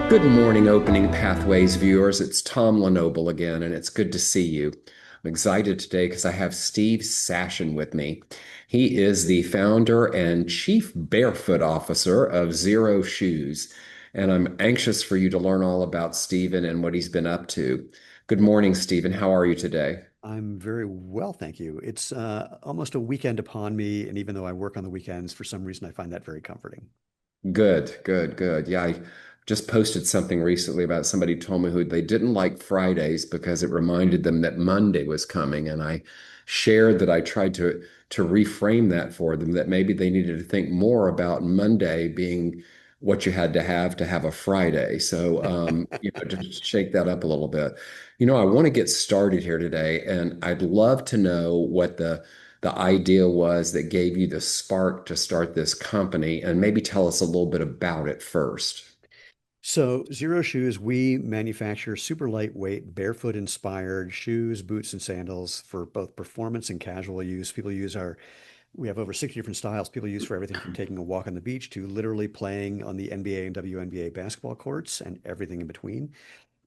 Good morning, Opening Pathways viewers. It's Tom Lenoble again, and it's good to see you. I'm excited today because I have Steve Sashen with me. He is the founder and chief barefoot officer of Xero Shoes, and I'm anxious for you to learn all about Steven and what he's been up to. Good morning, Steven. How are you today? I'm very well, thank you. It's almost a weekend upon me, and even though I work on the weekends, for some reason I find that very comforting. Good, good, good. Yeah, I just posted something recently about somebody told me who they didn't like Fridays because it reminded them that Monday was coming. And I shared that I tried to reframe that for them, that maybe they needed to think more about Monday being what you had to have a Friday. So just shake that up a little bit. I want to get started here today, and I'd love to know what the idea was that gave you the spark to start this company, and maybe tell us a little bit about it first. So, Xero Shoes, we manufacture super lightweight, barefoot-inspired shoes, boots, and sandals for both performance and casual use. We have over 60 different styles people use for everything from taking a walk on the beach to literally playing on the NBA and WNBA basketball courts and everything in between.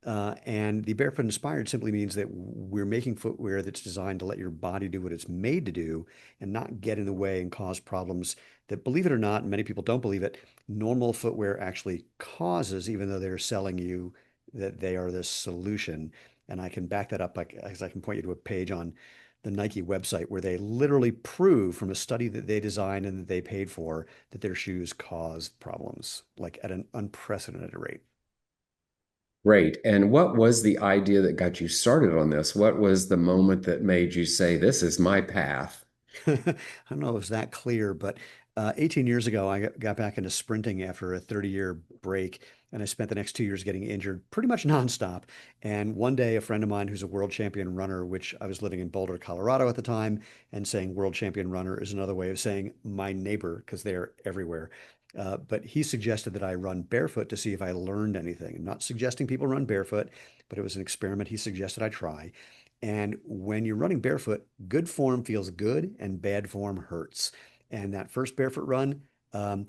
And the barefoot inspired simply means that we're making footwear that's designed to let your body do what it's made to do and not get in the way and cause problems that, believe it or not, and many people don't believe it, normal footwear actually causes, even though they're selling you that they are this solution. And I can back that up as I can point you to a page on the Nike website where they literally prove from a study that they designed and that they paid for that their shoes cause problems, like at an unprecedented rate. Great. And what was the idea that got you started on this? What was the moment that made you say, this is my path? I don't know if it was that clear, but 18 years ago, I got back into sprinting after a 30-year break, and I spent the next 2 years getting injured pretty much nonstop. And one day, a friend of mine who's a world champion runner, which I was living in Boulder, Colorado at the time, and saying world champion runner is another way of saying my neighbor because they're everywhere. But he suggested that I run barefoot to see if I learned anything. I'm not suggesting people run barefoot, but it was an experiment he suggested I try. And when you're running barefoot, good form feels good and bad form hurts. And that first barefoot run, um,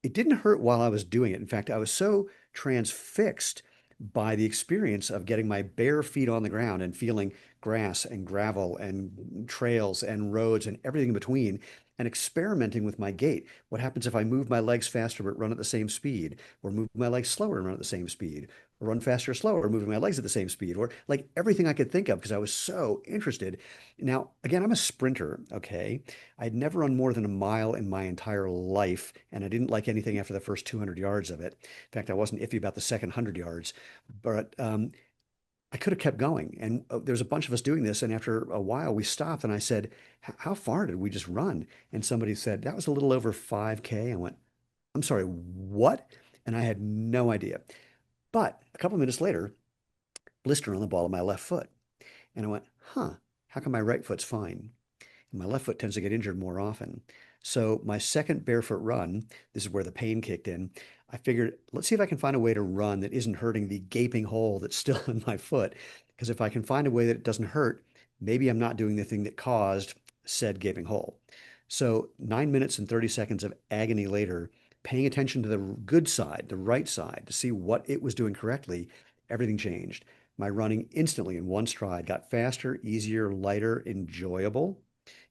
it didn't hurt while I was doing it. In fact, I was so transfixed by the experience of getting my bare feet on the ground and feeling grass and gravel and trails and roads and everything in between and experimenting with my gait. What happens if I move my legs faster but run at the same speed, or move my legs slower and run at the same speed, or run faster or slower, moving my legs at the same speed, or like everything I could think of because I was so interested. Now, again, I'm a sprinter, okay? I'd never run more than a mile in my entire life, and I didn't like anything after the first 200 yards of it. In fact, I wasn't iffy about the second 100 yards, but I could have kept going. And there's a bunch of us doing this. And after a while, we stopped, and I said, how far did we just run? And somebody said, that was a little over 5K. I went, I'm sorry, what? And I had no idea. But a couple of minutes later, blister on the ball of my left foot. And I went, huh, how come my right foot's fine? And my left foot tends to get injured more often. So my second barefoot run, this is where the pain kicked in. I figured, let's see if I can find a way to run that isn't hurting the gaping hole that's still in my foot. Because if I can find a way that it doesn't hurt, maybe I'm not doing the thing that caused said gaping hole. So 9 minutes and 30 seconds of agony later, paying attention to the good side, the right side, to see what it was doing correctly, everything changed. My running instantly in one stride got faster, easier, lighter, enjoyable,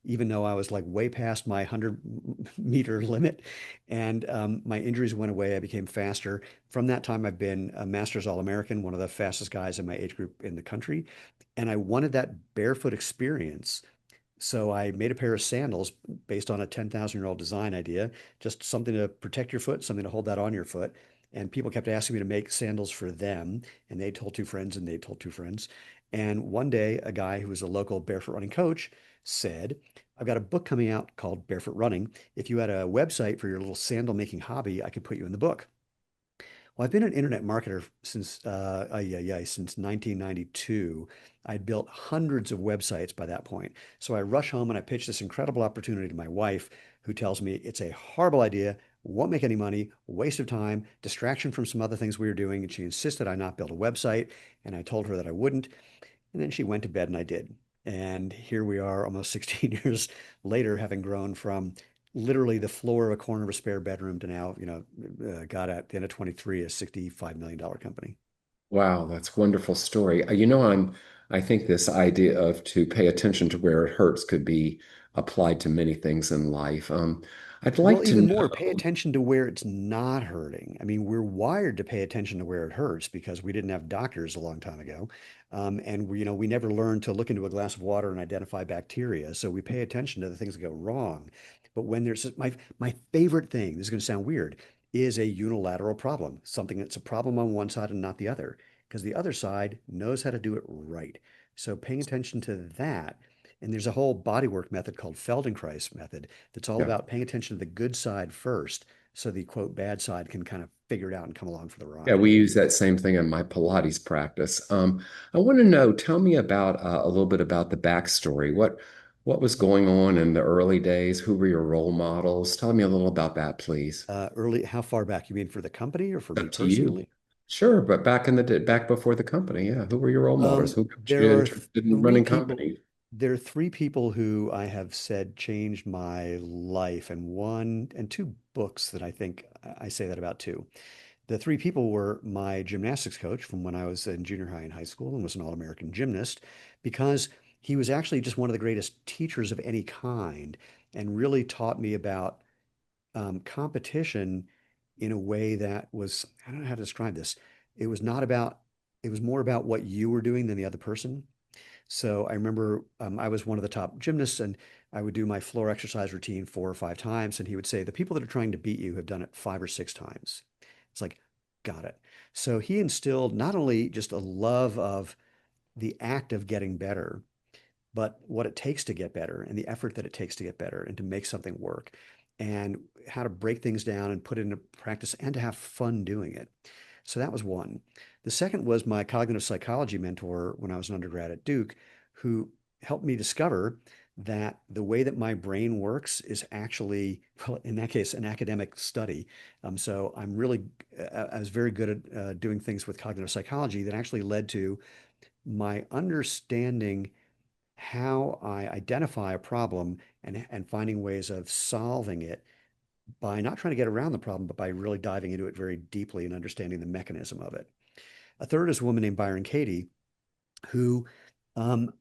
even though I was like way past my 100-meter limit. And my injuries went away. I became faster. From that time, I've been a Masters All-American, one of the fastest guys in my age group in the country. And I wanted that barefoot experience. So I made a pair of sandals based on a 10,000-year-old design idea, just something to protect your foot, something to hold that on your foot. And people kept asking me to make sandals for them. And they told two friends, and they told two friends. And one day, a guy who was a local barefoot running coach said, I've got a book coming out called Barefoot Running. If you had a website for your little sandal making hobby, I could put you in the book. Well, I've been an internet marketer since 1992. I'd built hundreds of websites by that point. So I rush home and I pitch this incredible opportunity to my wife, who tells me it's a horrible idea, won't make any money, waste of time, distraction from some other things we were doing. And she insisted I not build a website. And I told her that I wouldn't. And then she went to bed and I did. And here we are almost 16 years later, having grown from literally the floor of a corner of a spare bedroom to now, got at the end of 23 a $65 million company. Wow, that's a wonderful story. I think this idea of to pay attention to where it hurts could be applied to many things in life. I'd Well, like to even more, pay know, attention to where it's not hurting. I mean, we're wired to pay attention to where it hurts because we didn't have doctors a long time ago. And we never learned to look into a glass of water and identify bacteria. So we pay attention to the things that go wrong. But when there's my favorite thing, this is going to sound weird, is a unilateral problem, something that's a problem on one side and not the other, because the other side knows how to do it right. So paying attention to that, and there's a whole bodywork method called Feldenkrais method that's all yeah. about paying attention to the good side first so the quote bad side can kind of figure it out and come along for the Yeah, ride. we use that same thing in my Pilates practice. I want to know, tell me about a little bit about the backstory. What was going on in the early days? Who were your role models? Tell me a little about that, please. How far back? You mean for the company or for me Up to you. personally? Sure, but back before the company, yeah. Who were your role models? Who got you There are interested in three running people. companies? There are three people who I have said changed my life, and one and two books that I think I say that about too. The three people were my gymnastics coach from when I was in junior high and high school and was an All-American gymnast, because he was actually just one of the greatest teachers of any kind and really taught me about competition in a way that was, I don't know how to describe this. It was not about, it was more about what you were doing than the other person. So I remember I was one of the top gymnasts and I would do my floor exercise routine 4 or 5 times. And he would say, the people that are trying to beat you have done it 5 or 6 times. It's like, got it. So he instilled not only just a love of the act of getting better, but what it takes to get better and the effort that it takes to get better and to make something work and how to break things down and put it into practice and to have fun doing it. So that was one. The second was my cognitive psychology mentor when I was an undergrad at Duke, who helped me discover that the way that my brain works is actually, well, in that case, an academic study. So I was very good at doing things with cognitive psychology that actually led to my understanding how I identify a problem and finding ways of solving it by not trying to get around the problem, but by really diving into it very deeply and understanding the mechanism of it. A third is a woman named Byron Katie, who um,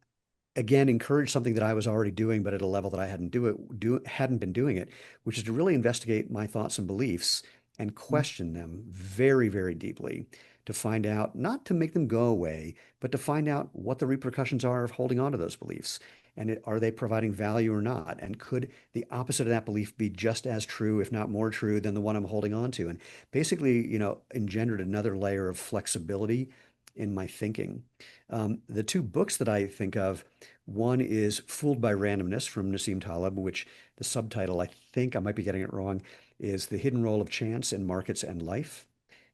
again encouraged something that I was already doing, but at a level that I hadn't been doing it, which is to really investigate my thoughts and beliefs and question them very, very deeply to find out, not to make them go away, but to find out what the repercussions are of holding on to those beliefs. And are they providing value or not? And could the opposite of that belief be just as true, if not more true, than the one I'm holding on to? And basically, engendered another layer of flexibility in my thinking. The two books that I think of, one is Fooled by Randomness from Nassim Taleb, which the subtitle, I think I might be getting it wrong, is The Hidden Role of Chance in Markets and Life.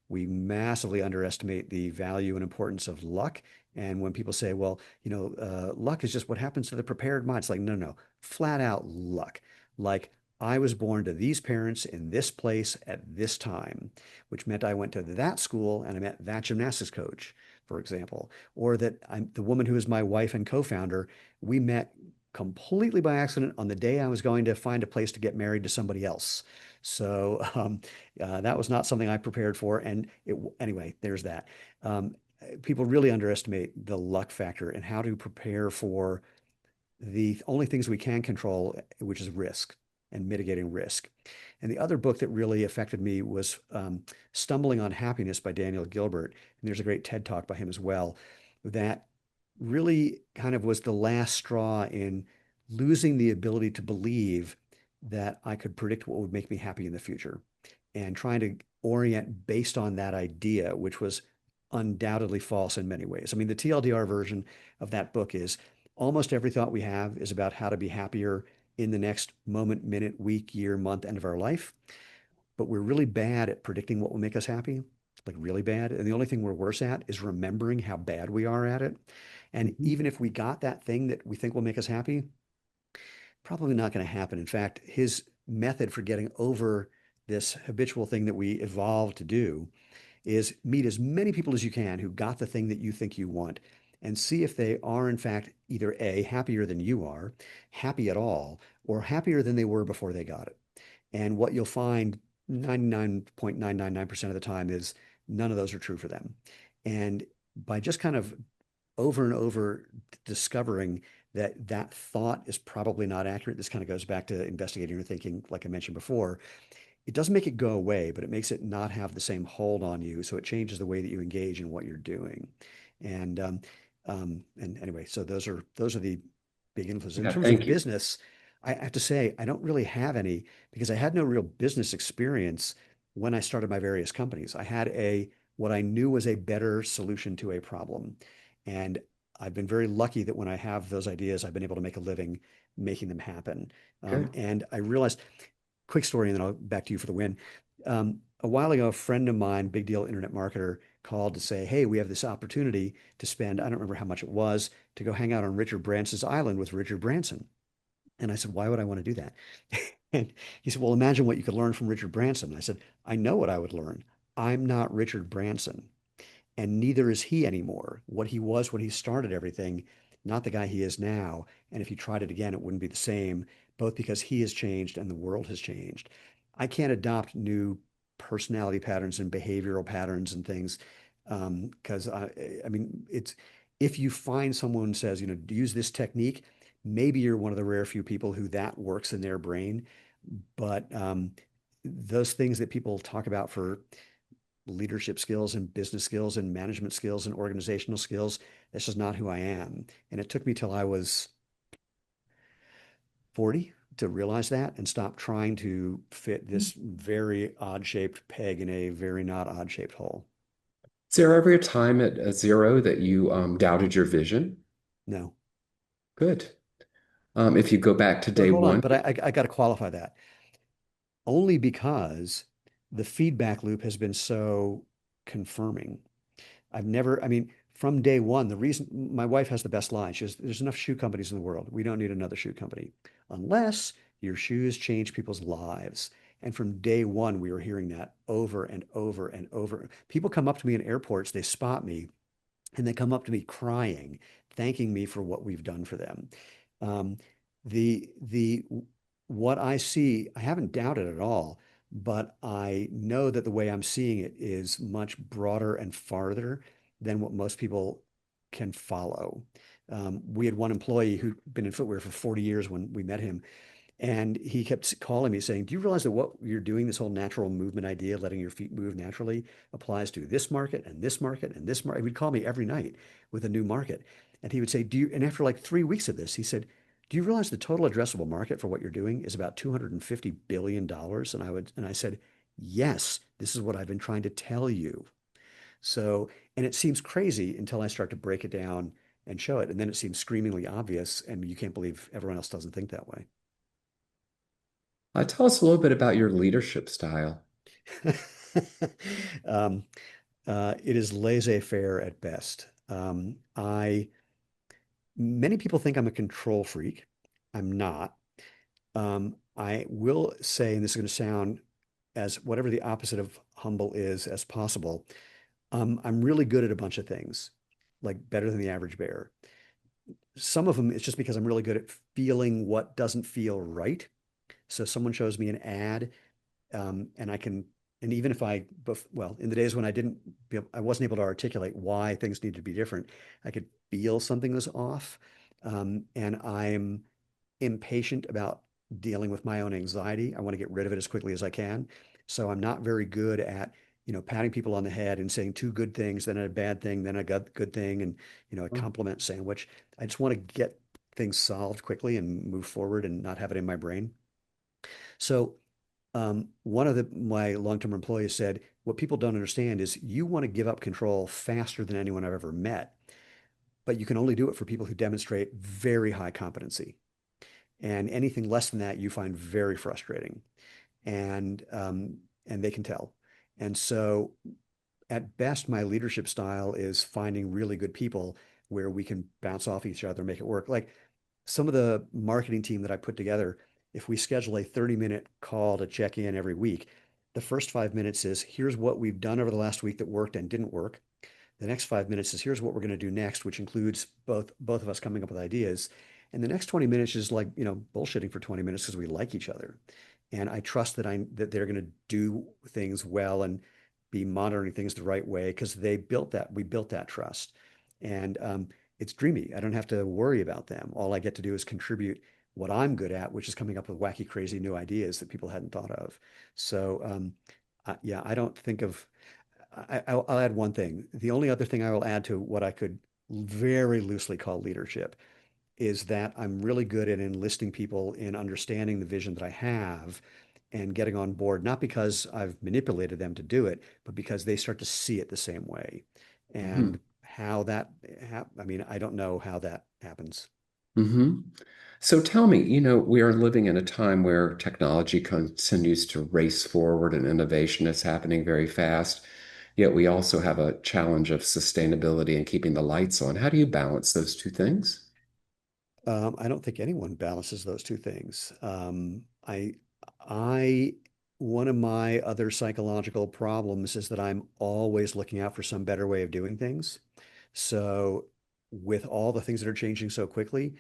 We massively underestimate the value and importance of luck. And when people say, well, luck is just what happens to the prepared mind, it's like, no, no, flat out luck. Like, I was born to these parents in this place at this time, which meant I went to that school and I met that gymnastics coach, for example, or that the woman who is my wife and co-founder, we met completely by accident on the day I was going to find a place to get married to somebody else. So that was not something I prepared for. And anyway, there's that. People really underestimate the luck factor and how to prepare for the only things we can control, which is risk and mitigating risk. And the other book that really affected me was Stumbling on Happiness by Daniel Gilbert. And there's a great TED talk by him as well that really kind of was the last straw in losing the ability to believe that I could predict what would make me happy in the future and trying to orient based on that idea, which was undoubtedly false in many ways. I mean, the TLDR version of that book is almost every thought we have is about how to be happier in the next moment, minute, week, year, month, end of our life. But we're really bad at predicting what will make us happy, like really bad. And the only thing we're worse at is remembering how bad we are at it. And Mhm. even if we got that thing that we think will make us happy, probably not going to happen. In fact, his method for getting over this habitual thing that we evolved to do is meet as many people as you can who got the thing that you think you want and see if they are, in fact, either A, happier than you are, happy at all, or happier than they were before they got it. And what you'll find 99.999% of the time is none of those are true for them. And by just kind of over and over discovering that that thought is probably not accurate, this kind of goes back to investigating your thinking, like I mentioned before. It doesn't make it go away, but it makes it not have the same hold on you. So it changes the way that you engage in what you're doing. And and anyway, so those are the big influences. In Yeah, terms of thank you. business, I have to say I don't really have any because I had no real business experience when I started my various companies. I had a what I knew was a better solution to a problem. And I've been very lucky that when I have those ideas, I've been able to make a living making them happen. Good. And I realized quick story, and then I'll back to you for the win. A while ago, a friend of mine, big deal internet marketer, called to say, "Hey, we have this opportunity to spend, I don't remember how much it was, to go hang out on Richard Branson's island with Richard Branson." And I said, "Why would I want to do that?" And he said, "Well, imagine what you could learn from Richard Branson." And I said, "I know what I would learn. I'm not Richard Branson and neither is he anymore. What he was when he started everything, not the guy he is now. And if he tried it again, it wouldn't be the same, both because he has changed and the world has changed. I can't adopt new personality patterns and behavioral patterns and things because I mean, it's if you find someone who says, use this technique, maybe you're one of the rare few people who that works in their brain. But those things that people talk about for leadership skills and business skills and management skills and organizational skills. That's just not who I am. And it took me till I was 40 to realize that and stop trying to fit this very odd shaped peg in a very not odd shaped hole. Is there ever a time at Xero that you doubted your vision? No. Good. If you go back to But day hold on, one, but I got to qualify that only because the feedback loop has been so confirming. I've never, I mean, from day one, the reason my wife has the best line, she says, there's enough shoe companies in the world. We don't need another shoe company unless your shoes change people's lives. And from day one, we were hearing that over and over and over. People come up to me in airports, they spot me, and they come up to me crying, thanking me for what we've done for them. Um, the what I see, I haven't doubted at all, but I know that the way I'm seeing it is much broader and farther than what most people can follow. We had one employee who'd been in footwear for 40 years when we met him, and he kept calling me saying, "Do you realize that what you're doing, this whole natural movement idea, letting your feet move naturally, applies to this market and this market and this market?" He'd call me every night with a new market. And he would say, "Do you," and after like 3 weeks of this, he said, "Do you realize the total addressable market for what you're doing is about $250 billion?" And I said, "Yes, this is what I've been trying to tell you." So, and it seems crazy until I start to break it down and show it. And then it seems screamingly obvious, and you can't believe everyone else doesn't think that way. tell us a little bit about your leadership style. Um, it is laissez-faire at best. Many people think I'm a control freak. I'm not. I will say, and this is going to sound as whatever the opposite of humble is as possible. I'm really good at a bunch of things, like better than the average bear. Some of them, it's just because I'm really good at feeling what doesn't feel right. So someone shows me an ad and I can, and even if well, in the days when I wasn't able to articulate why things needed to be different, I could feel something was off. And I'm impatient about dealing with my own anxiety. I want to get rid of it as quickly as I can. So I'm not very good at, patting people on the head and saying two good things, then a bad thing, then a good thing, and, a compliment sandwich. I just want to get things solved quickly and move forward and not have it in my brain. So one of my long-term employees said, what people don't understand is you want to give up control faster than anyone I've ever met, but you can only do it for people who demonstrate very high competency. And anything less than that, you find very frustrating. And they can tell. And so at best, my leadership style is finding really good people where we can bounce off each other, make it work. Like some of the marketing team that I put together, if we schedule a 30-minute call to check in every week, the first 5 minutes is here's what we've done over the last week that worked and didn't work. The next 5 minutes is here's what we're going to do next, which includes both of us coming up with ideas. And the next 20 minutes is like, bullshitting for 20 minutes because we like each other. and I trust that they're going to do things well and be monitoring things the right way because we built that trust. And it's dreamy. I don't have to worry about them. All I get to do is contribute what I'm good at, which is coming up with wacky, crazy new ideas that people hadn't thought of. So yeah, I don't think of I'll add one thing. The only other thing I will add to what I could very loosely call leadership is that I'm really good at enlisting people in understanding the vision that I have and getting on board, not because I've manipulated them to do it, but because they start to see it the same way. Hmm. And how that, I mean, I don't know how that happens. Hmm. So tell me, we are living in a time where technology continues to race forward and innovation is happening very fast. Yet we also have a challenge of sustainability and keeping the lights on. How do you balance those two things? I don't think anyone balances those two things. I, one of my other psychological problems is that I'm always looking out for some better way of doing things. So, with all the things that are changing so quickly,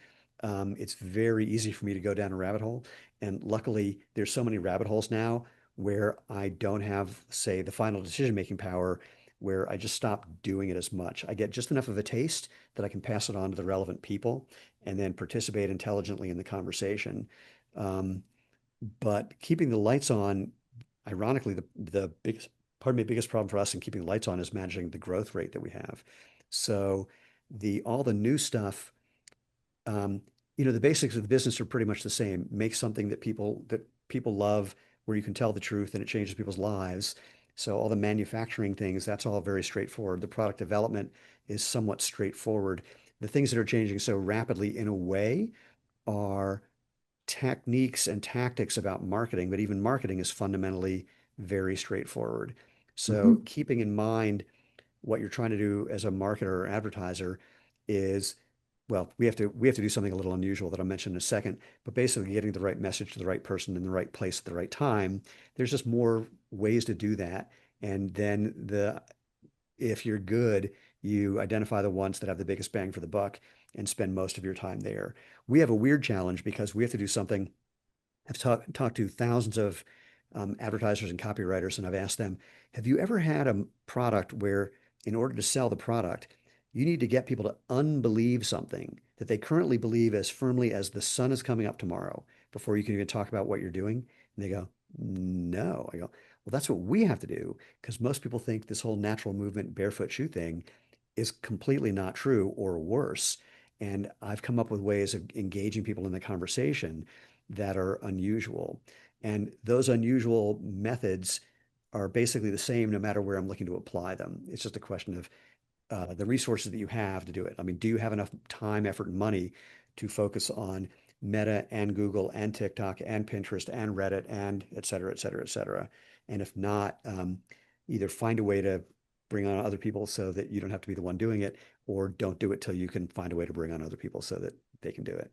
it's very easy for me to go down a rabbit hole. And luckily, there's so many rabbit holes now where I don't have, say, the final decision-making power, where I just stop doing it as much. I get just enough of a taste that I can pass it on to the relevant people and then participate intelligently in the conversation. Um, but keeping the lights on, ironically, the biggest, pardon me, biggest problem for us in keeping the lights on is managing the growth rate that we have. So the all the new stuff, um, the basics of the business are pretty much the same. Make something that people love, where you can tell the truth and it changes people's lives. So all the manufacturing things, that's all very straightforward. The product development is somewhat straightforward. The things that are changing so rapidly in a way are techniques and tactics about marketing, but even marketing is fundamentally very straightforward. So Hmm. keeping in mind what you're trying to do as a marketer or advertiser is, well, we have to do something a little unusual that I'll mention in a second, but basically getting the right message to the right person in the right place at the right time. There's just more ways to do that. And then if you're good, you identify the ones that have the biggest bang for the buck and spend most of your time there. We have a weird challenge because we have to do something. I've talked to thousands of advertisers and copywriters, and I've asked them, have you ever had a product where, in order to sell the product, you need to get people to unbelieve something that they currently believe as firmly as the sun is coming up tomorrow before you can even talk about what you're doing? And they go, no. I go, well, that's what we have to do because most people think this whole natural movement barefoot shoe thing is completely not true or worse. And I've come up with ways of engaging people in the conversation that are unusual. And those unusual methods are basically the same no matter where I'm looking to apply them. It's just a question of the resources that you have to do it. I mean, do you have enough time, effort, and money to focus on Meta and Google and TikTok and Pinterest and Reddit and et cetera, et cetera, et cetera? And if not, either find a way to bring on other people so that you don't have to be the one doing it, or don't do it till you can find a way to bring on other people so that they can do it.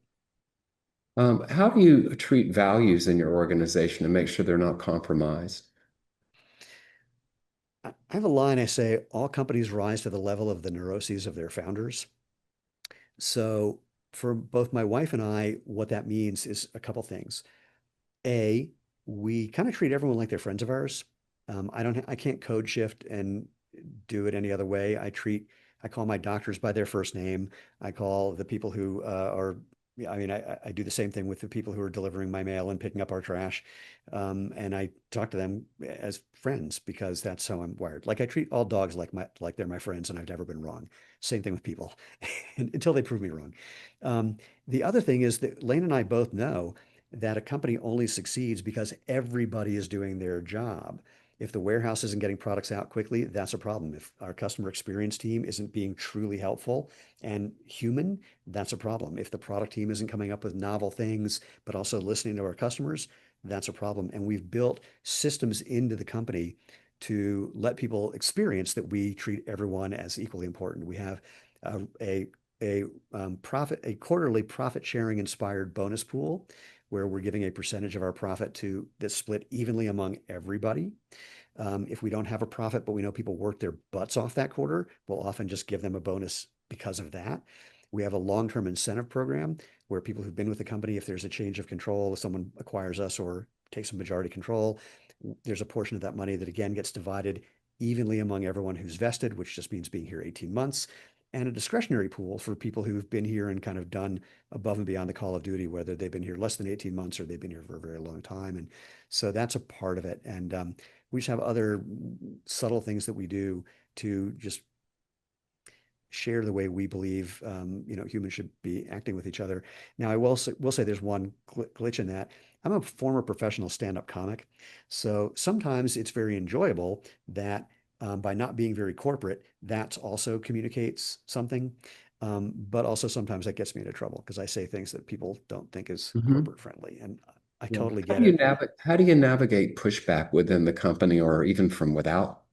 How do you treat values in your organization and make sure they're not compromised? I have a line I say, all companies rise to the level of the neuroses of their founders. So for both my wife and I, what that means is a couple things. A, we kind of treat everyone like they're friends of ours. I can't code shift and do it any other way. I call my doctors by their first name. I call the people who are, yeah, I mean, I do the same thing with the people who are delivering my mail and picking up our trash. And I talk to them as friends because that's how I'm wired. Like I treat all dogs like they're my friends, and I've never been wrong. Same thing with people until they prove me wrong. Um, the other thing is that Lane and I both know that a company only succeeds because everybody is doing their job. If the warehouse isn't getting products out quickly, that's a problem. If our customer experience team isn't being truly helpful and human, that's a problem. If the product team isn't coming up with novel things, but also listening to our customers, that's a problem. And we've built systems into the company to let people experience that we treat everyone as equally important. We have a a quarterly profit sharing inspired bonus pool where we're giving a percentage of our profit to that's split evenly among everybody. If we don't have a profit, but we know people work their butts off that quarter, we'll often just give them a bonus because of that. We have a long-term incentive program where people who've been with the company, if there's a change of control, if someone acquires us or take some majority control. There's a portion of that money that again gets divided evenly among everyone who's vested, which just means being here 18 months, and a discretionary pool for people who've been here and kind of done above and beyond the call of duty, whether they've been here less than 18 months or they've been here for a very long time. And so that's a part of it. And we just have other subtle things that we do to just share the way we believe humans should be acting with each other. Now, I will say there's one glitch in that. I'm a former professional stand-up comic, so sometimes it's very enjoyable that by not being very corporate, that also communicates something. But also sometimes that gets me into trouble because I say things that people don't think is Hmm. corporate friendly, and I Yeah. totally get it. How do you navigate pushback within the company or even from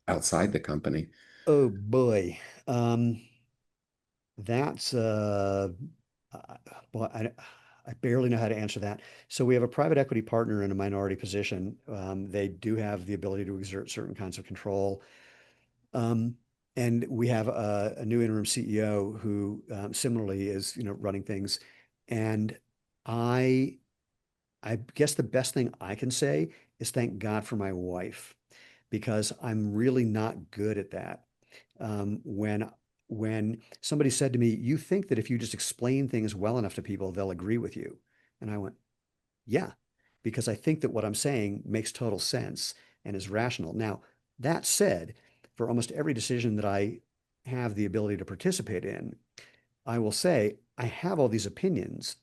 outside the company? Oh boy. Um, That's uh, well, I barely know how to answer that. So we have a private equity partner in a minority position. They do have the ability to exert certain kinds of control. Um, and we have a new interim CEO who similarly is, running things. And I I guess the best thing I can say is thank God for my wife because I'm really not good at that. When somebody said to me, "You think that if you just explain things well enough to people, they'll agree with you," and I went, "Yeah," because I think that what I'm saying makes total sense and is rational. Now, that said, for almost every decision that I have the ability to participate in, I will say, I have all these opinions,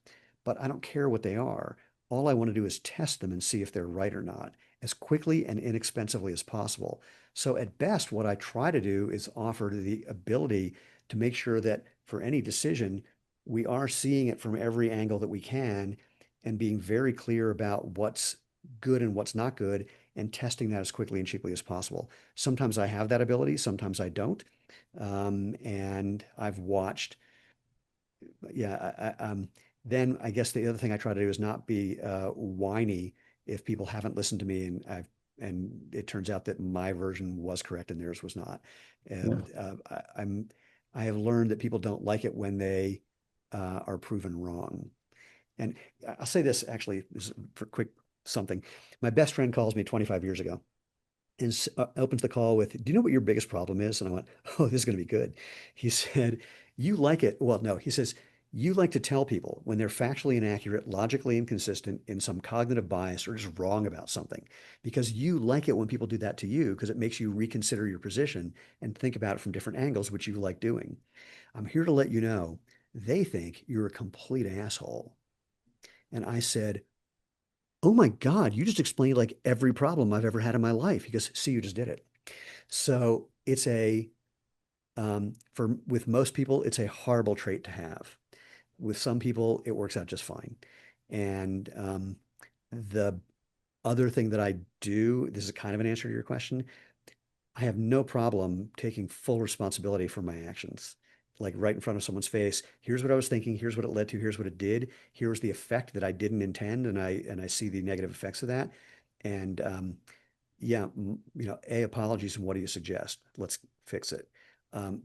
but I don't care what they are. All I want to do is test them and see if they're right or not as quickly and inexpensively as possible. So, at best, what I try to do is offer the ability to make sure that for any decision, we are seeing it from every angle that we can and being very clear about what's good and what's not good and testing that as quickly and cheaply as possible. Sometimes I have that ability, sometimes I don't. And I've watched yeah, then I guess the other thing I try to do is not be whiny if people haven't listened to me and it turns out that my version was correct and theirs was not. Yeah. And I have learned that people don't like it when they are proven wrong. And I'll say this actually, this is for quick something. My best friend calls me 25 years ago and opens the call with, "Do you know what your biggest problem is?" And I went, "Oh, this is going to be good." He said, "You like it." Well, no, he says, "You like to tell people when they're factually inaccurate, logically inconsistent, in some cognitive bias, or just wrong about something, because you like it when people do that to you because it makes you reconsider your position and think about it from different angles, which you like doing. I'm here to let you know they think you're a complete asshole." And I said, "Oh my God, you just explained like every problem I've ever had in my life." He goes, "See, you just did it." So it's for with most people, it's a horrible trait to have. With some people, it works out just fine. And the other thing that I do, this is kind of an answer to your question, I have no problem taking full responsibility for my actions. Like right in front of someone's face, here's what I was thinking, here's what it led to, here's what it did, here's the effect that I didn't intend, and I see the negative effects of that. And yeah, apologies, and what do you suggest? Let's fix it.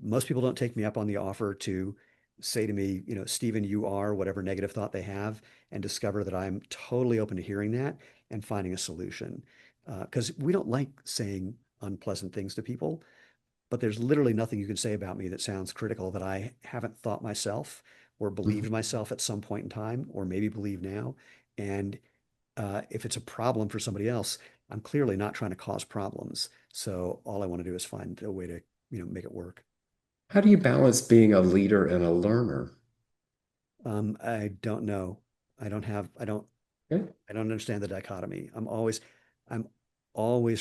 Most people don't take me up on the offer to say to me, "Stephen, you are," whatever negative thought they have, and discover that I'm totally open to hearing that and finding a solution. Because we don't like saying unpleasant things to people, but there's literally nothing you can say about me that sounds critical that I haven't thought myself or believed Mhm. myself at some point in time, or maybe believe now. And if it's a problem for somebody else, I'm clearly not trying to cause problems. So all I want to do is find a way to, make it work. How do you balance being a leader and a learner? I don't know. I don't, Okay. I don't understand the dichotomy. I'm always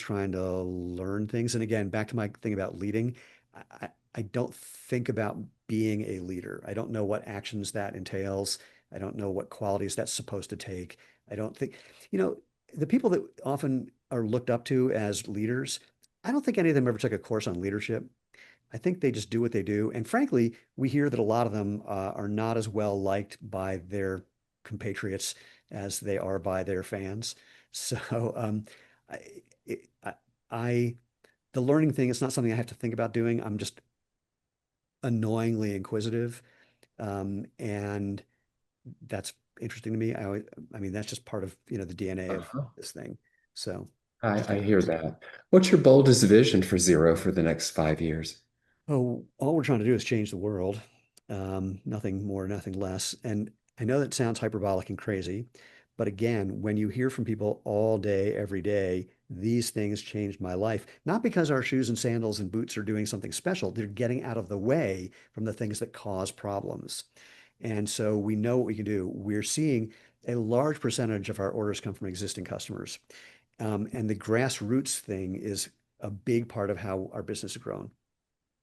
trying to learn things. And again, back to my thing about leading, I don't think about being a leader. I don't know what actions that entails. I don't know what qualities that's supposed to take. I don't think, you know, the people that often are looked up to as leaders, I don't think any of them ever took a course on leadership. I think they just do what they do. And frankly, we hear that a lot of them are not as well liked by their compatriots as they are by their fans. So I, I, I, the learning thing, it's not something I have to think about doing. I'm just annoyingly inquisitive. And that's interesting to me. I mean, that's just part of, the DNA of Uh-huh. this thing. So I interesting. hear that. What's your boldest vision for Zero for the next 5 years? Oh, all we're trying to do is change the world. Nothing more, nothing less. And I know that sounds hyperbolic and crazy, but again, when you hear from people all day, every day, these things changed my life. Not because our shoes and sandals and boots are doing something special, they're getting out of the way from the things that cause problems. And so we know what we can do. We're seeing a large percentage of our orders come from existing customers. And the grassroots thing is a big part of how our business has grown.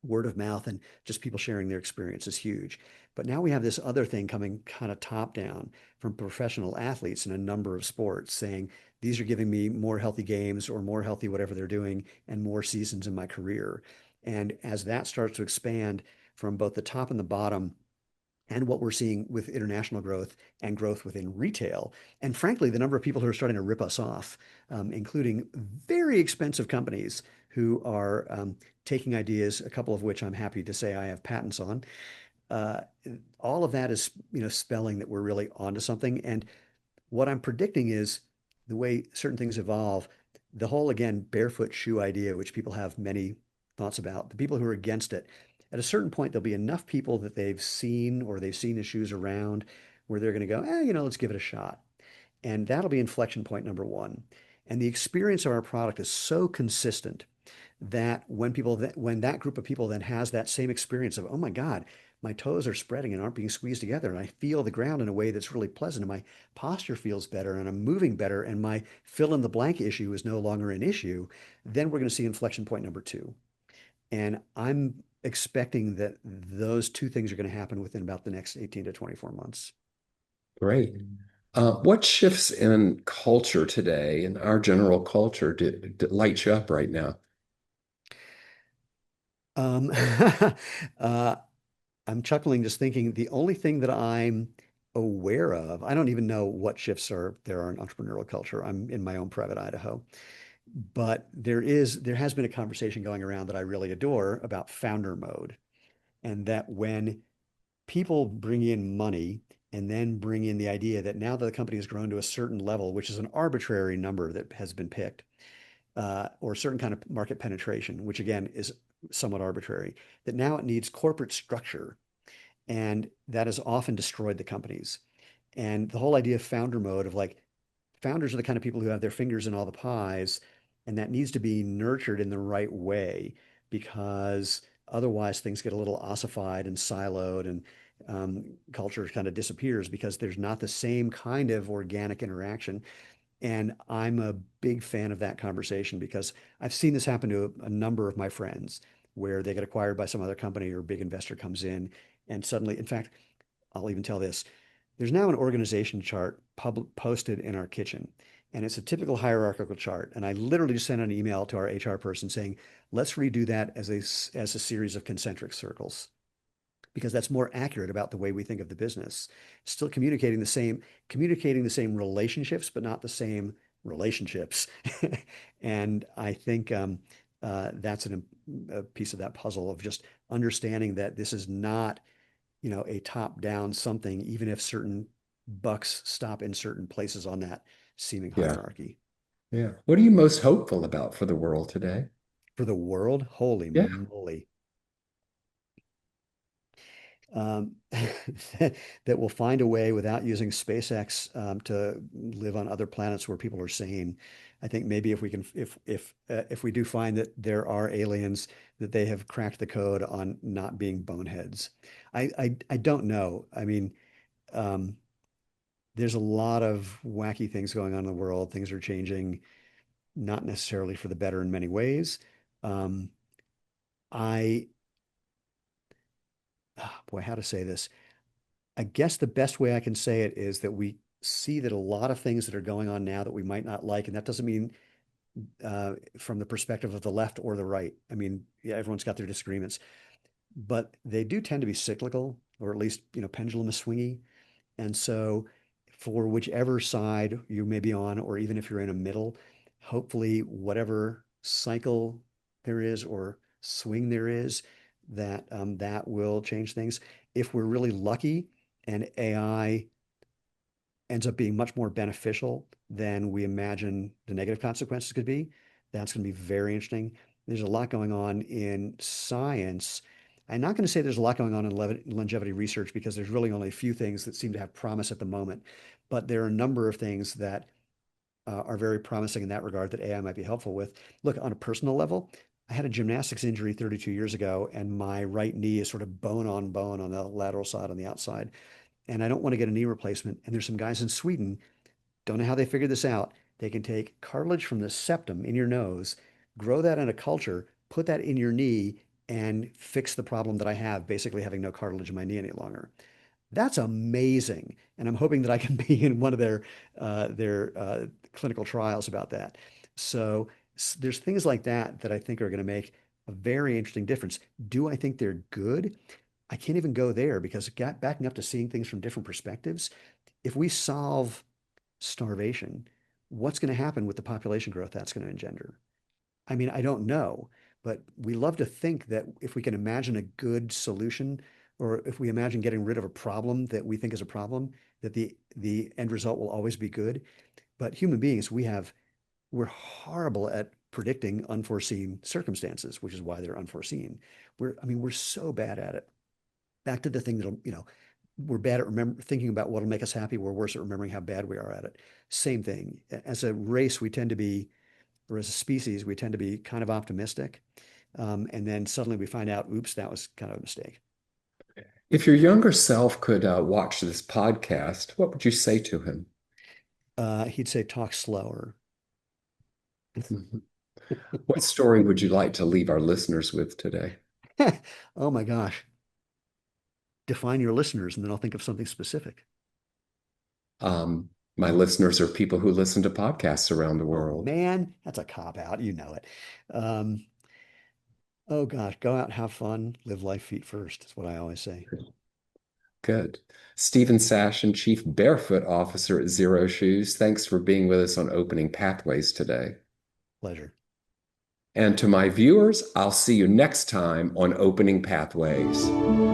Word of mouth and just people sharing their experience is huge. But now we have this other thing coming kind of top down from professional athletes in a number of sports saying, these are giving me more healthy games or more healthy whatever they're doing and more seasons in my career. And as that starts to expand from both the top and the bottom, and what we're seeing with international growth and growth within retail. And frankly, the number of people who are starting to rip us off, including very expensive companies who are taking ideas, a couple of which I'm happy to say I have patents on. Uh, all of that is, spelling that we're really onto something. And what I'm predicting is the way certain things evolve, the whole, again, barefoot shoe idea, which people have many thoughts about, the people who are against it, at a certain point, there'll be enough people that they've seen or they've seen the shoes around where they're going to go, let's give it a shot. And that'll be inflection point number one. And the experience of our product is so consistent that when that group of people then has that same experience of, oh my God, my toes are spreading and aren't being squeezed together, and I feel the ground in a way that's really pleasant, and my posture feels better, and I'm moving better, and my fill in the blank issue is no longer an issue, then we're going to see inflection point number two. And I'm expecting that those two things are going to happen within about the next 18 to 24 months. Great. What shifts in culture today, in our general culture, light you up right now? Um, uh, I'm chuckling just thinking the only thing that I'm aware of, I don't even know what shifts are there are in entrepreneurial culture. I'm in my own private Idaho, but there has been a conversation going around that I really adore about founder mode, and that when people bring in money and then bring in the idea that now that the company has grown to a certain level, which is an arbitrary number that has been picked, or a certain kind of market penetration, which again is somewhat arbitrary, that now it needs corporate structure, and that has often destroyed the companies. And the whole idea of founder mode of like founders are the kind of people who have their fingers in all the pies, and that needs to be nurtured in the right way because otherwise things get a little ossified and siloed, and culture kind of disappears because there's not the same kind of organic interaction. And I'm a big fan of that conversation because I've seen this happen to a number of my friends where they get acquired by some other company or a big investor comes in and suddenly, in fact, I'll even tell this. There's now an organization chart posted in our kitchen, and it's a typical hierarchical chart. And I literally just sent an email to our HR person saying, let's redo that as a series of concentric circles because that's more accurate about the way we think of the business. Still communicating the same relationships, but not the same relationships. And I think that's a piece of that puzzle of just understanding that this is not, a top-down something, even if certain bucks stop in certain places on that seeming Yeah. hierarchy. Yeah. What are you most hopeful about for the world today? For the world, holy Yeah. moly. um, that will find a way without using SpaceX to live on other planets where people are sane. I think maybe if we can, if we do find that there are aliens, that they have cracked the code on not being boneheads. I don't know. I mean, um, there's a lot of wacky things going on in the world. Things are changing, not necessarily for the better in many ways. Um, I, boy, how to say this? I guess the best way I can say it is that we see that a lot of things that are going on now that we might not like, and that doesn't mean from the perspective of the left or the right. I mean, yeah, everyone's got their disagreements, but they do tend to be cyclical, or at least, pendulum is swingy. And so, for whichever side you may be on, or even if you're in a middle, hopefully, whatever cycle there is or swing there is, that will change things. If we're really lucky and AI ends up being much more beneficial than we imagine the negative consequences could be. That's going to be very interesting. There's a lot going on in science. I'm not going to say there's a lot going on in longevity research because there's really only a few things that seem to have promise at the moment. But there are a number of things that are very promising in that regard that AI might be helpful with. Look, on a personal level, I had a gymnastics injury 32 years ago, and my right knee is sort of bone on the lateral side on the outside. And I don't want to get a knee replacement. And there's some guys in Sweden, don't know how they figured this out. They can take cartilage from the septum in your nose, grow that in a culture, put that in your knee, and fix the problem that I have, basically having no cartilage in my knee any longer. That's amazing. And I'm hoping that I can be in one of their clinical trials about that. So there's things like that that I think are going to make a very interesting difference. Do I think they're good? I can't even go there because backing up to seeing things from different perspectives, if we solve starvation, what's going to happen with the population growth that's going to engender? I mean, I don't know, but we love to think that if we can imagine a good solution, or if we imagine getting rid of a problem that we think is a problem, that the end result will always be good. But human beings, we're horrible at predicting unforeseen circumstances, which is why they're unforeseen. I mean, we're so bad at it. Back to the thing that'll, we're bad at thinking about what'll make us happy. We're worse at remembering how bad we are at it. Same thing. As a race, we tend to be, or as a species, we tend to be kind of optimistic. And then suddenly we find out, oops, that was kind of a mistake. If your younger self could watch this podcast, what would you say to him? He'd say, talk slower. Mhm. What story would you like to leave our listeners with today? Oh my gosh. Define your listeners, and then I'll think of something specific. My listeners are people who listen to podcasts around the Oh world. man, that's a cop out. You know it. Um, oh gosh, go out, have fun, live life feet first. That's what I always say. Good. Steven Sashen, Chief Barefoot Officer at Xero Shoes, thanks for being with us on Opening Pathways today. Pleasure. And to my viewers, I'll see you next time on Opening Pathways.